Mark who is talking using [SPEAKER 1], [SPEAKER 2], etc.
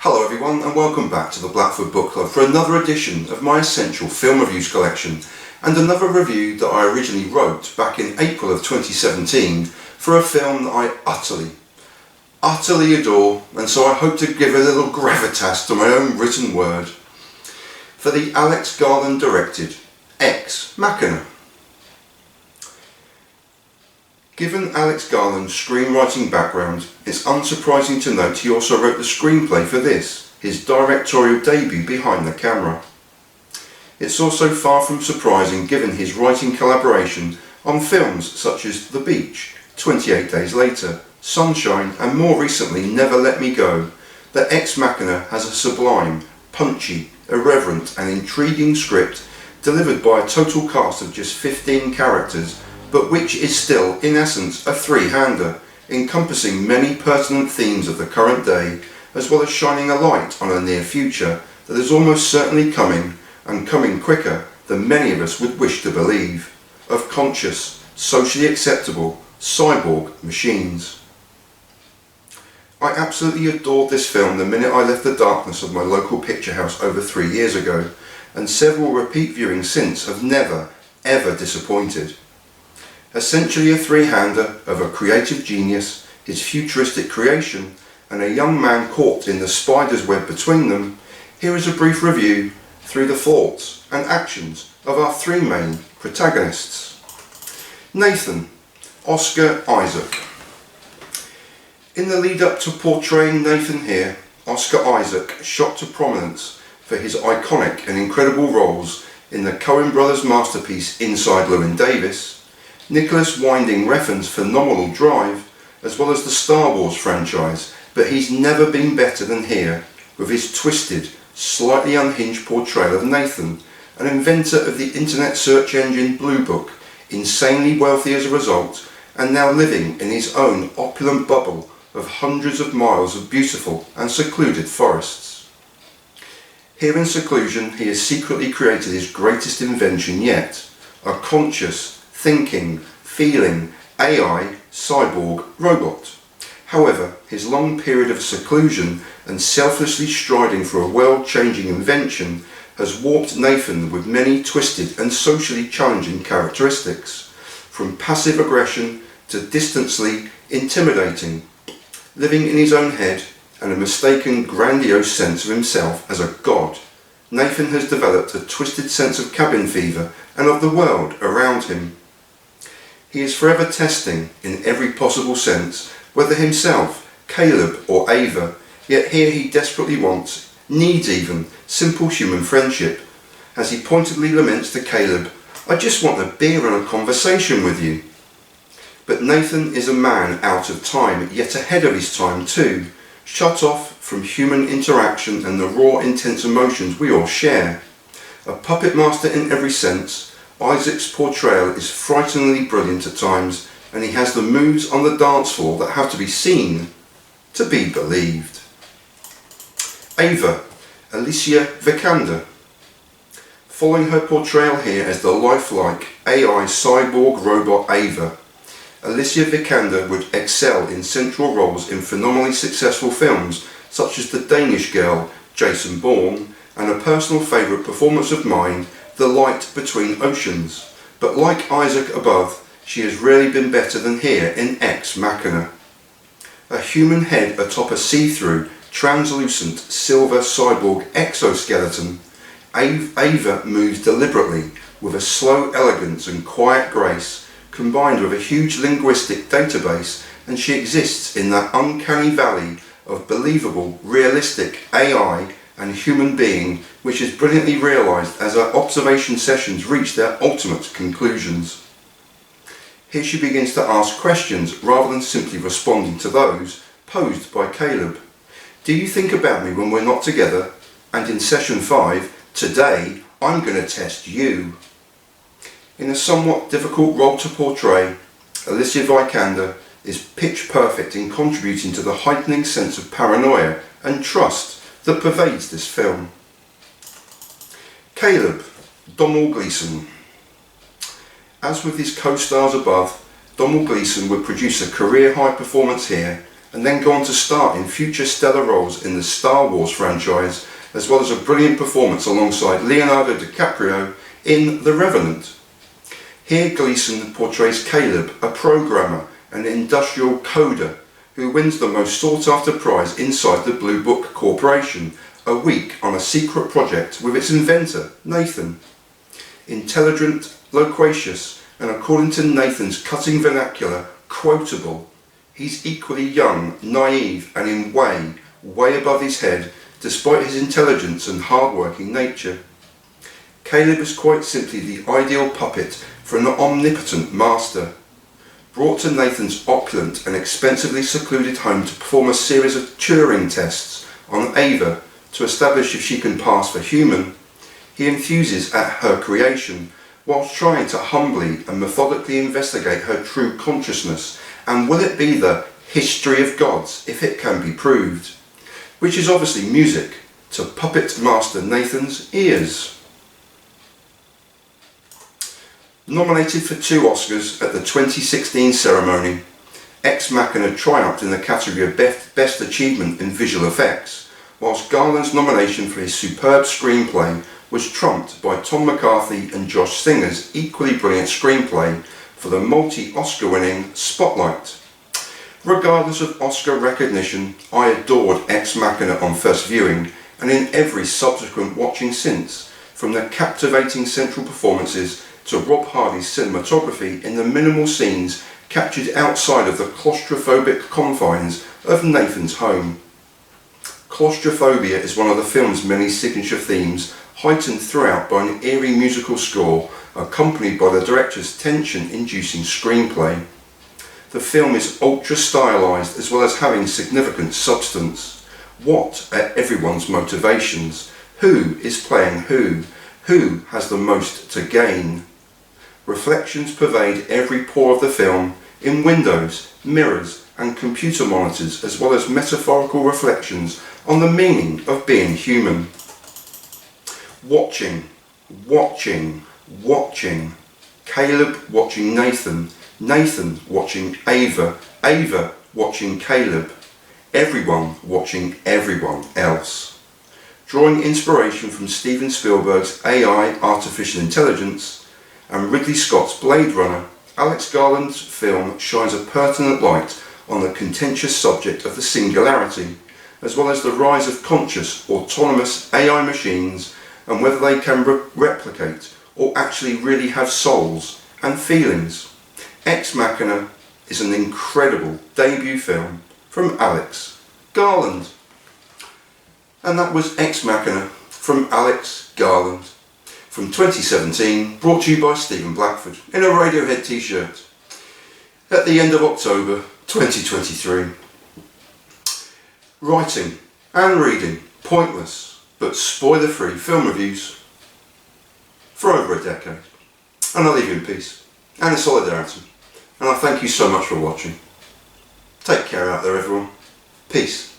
[SPEAKER 1] Hello everyone and welcome back to the Blackfoot Book Club for another edition of my essential film reviews collection and another review that I originally wrote back in April of 2017 for a film that I utterly adore, and so I hope to give a little gravitas to my own written word, for the Alex Garland directed Ex Machina. Given Alex Garland's screenwriting background, it's unsurprising to note he also wrote the screenplay for this, his directorial debut behind the camera. It's also far from surprising given his writing collaboration on films such as The Beach, 28 Days Later, Sunshine and more recently Never Let Me Go, that Ex Machina has a sublime, punchy, irreverent and intriguing script delivered by a total cast of just 15 characters, but which is still, in essence, a three-hander, encompassing many pertinent themes of the current day, as well as shining a light on a near future that is almost certainly coming, and coming quicker than many of us would wish to believe, of conscious, socially acceptable, cyborg machines. I absolutely adored this film the minute I left the darkness of my local picture house over 3 years ago, and several repeat viewings since have never, ever disappointed. Essentially a three-hander of a creative genius, his futuristic creation, and a young man caught in the spider's web between them, here is a brief review through the thoughts and actions of our three main protagonists. Nathan, Oscar Isaac. In the lead up to portraying Nathan here, Oscar Isaac shot to prominence for his iconic and incredible roles in the Coen brothers' masterpiece Inside Llewyn Davis, Nicholas Winding Refn's phenomenal Drive, as well as the Star Wars franchise, but he's never been better than here with his twisted, slightly unhinged portrayal of Nathan, an inventor of the internet search engine Blue Book, insanely wealthy as a result, and now living in his own opulent bubble of hundreds of miles of beautiful and secluded forests. Here in seclusion he has secretly created his greatest invention yet, a conscious, thinking, feeling, AI, cyborg, robot. However, his long period of seclusion and selflessly striding for a world-changing invention has warped Nathan with many twisted and socially challenging characteristics, from passive aggression to distantly intimidating, living in his own head and a mistaken grandiose sense of himself as a god. Nathan has developed a twisted sense of cabin fever and of the world around him. He is forever testing, in every possible sense, whether himself, Caleb or Ava, yet here he desperately wants, needs even, simple human friendship, as he pointedly laments to Caleb, "I just want a beer and a conversation with you." But Nathan is a man out of time, yet ahead of his time too, shut off from human interaction and the raw, intense emotions we all share. A puppet master in every sense, Isaac's portrayal is frighteningly brilliant at times, and he has the moves on the dance floor that have to be seen to be believed. Ava, Alicia Vikander. Following her portrayal here as the lifelike AI cyborg robot Ava, Alicia Vikander would excel in central roles in phenomenally successful films such as The Danish Girl, Jason Bourne, and a personal favourite performance of mine, The Light Between Oceans, but like Isaac above, she has rarely been better than here in Ex Machina. A human head atop a see-through, translucent, silver cyborg exoskeleton, Ava moves deliberately with a slow elegance and quiet grace, combined with a huge linguistic database, and she exists in that uncanny valley of believable, realistic AI and human being, which is brilliantly realised as our observation sessions reach their ultimate conclusions. Here she begins to ask questions rather than simply responding to those posed by Caleb. Do you think about me when we're not together? And in session 5, today I'm going to test you. In a somewhat difficult role to portray, Alicia Vikander is pitch perfect in contributing to the heightening sense of paranoia and trust that pervades this film. Caleb, Domhnall Gleeson. As with his co-stars above, Domhnall Gleeson would produce a career high performance here and then go on to star in future stellar roles in the Star Wars franchise, as well as a brilliant performance alongside Leonardo DiCaprio in The Revenant. Here Gleeson portrays Caleb, a programmer and industrial coder who wins the most sought-after prize inside the Blue Book Corporation, a week on a secret project with its inventor, Nathan. Intelligent, loquacious, and according to Nathan's cutting vernacular, quotable, he's equally young, naive, and in way above his head, despite his intelligence and hard-working nature. Caleb is quite simply the ideal puppet for an omnipotent master. Brought to Nathan's opulent and expensively secluded home to perform a series of Turing tests on Ava to establish if she can pass for human, he enthuses at her creation whilst trying to humbly and methodically investigate her true consciousness, and will it be the history of gods if it can be proved, which is obviously music to puppet master Nathan's ears. Nominated for 2 Oscars at the 2016 ceremony, Ex Machina triumphed in the category of Best Achievement in Visual Effects, whilst Garland's nomination for his superb screenplay was trumped by Tom McCarthy and Josh Singer's equally brilliant screenplay for the multi-Oscar winning Spotlight. Regardless of Oscar recognition, I adored Ex Machina on first viewing and in every subsequent watching since, from the captivating central performances to Rob Hardy's cinematography in the minimal scenes captured outside of the claustrophobic confines of Nathan's home. Claustrophobia is one of the film's many signature themes, heightened throughout by an eerie musical score accompanied by the director's tension-inducing screenplay. The film is ultra-stylized as well as having significant substance. What are everyone's motivations? Who is playing who? Who has the most to gain? Reflections pervade every pore of the film in windows, mirrors and computer monitors, as well as metaphorical reflections on the meaning of being human. Watching. Caleb watching Nathan watching Ava watching Caleb, everyone watching everyone else. Drawing inspiration from Steven Spielberg's AI artificial intelligence and Ridley Scott's Blade Runner, Alex Garland's film shines a pertinent light on the contentious subject of the singularity, as well as the rise of conscious, autonomous AI machines and whether they can replicate or actually really have souls and feelings. Ex Machina is an incredible debut film from Alex Garland. And that was Ex Machina from Alex Garland from 2017, brought to you by Stephen Blackford in a Radiohead t-shirt at the end of October 2023. Writing and reading pointless but spoiler-free film reviews for over a decade. And I leave you in peace and in solidarity. And I thank you so much for watching. Take care out there, everyone. Peace.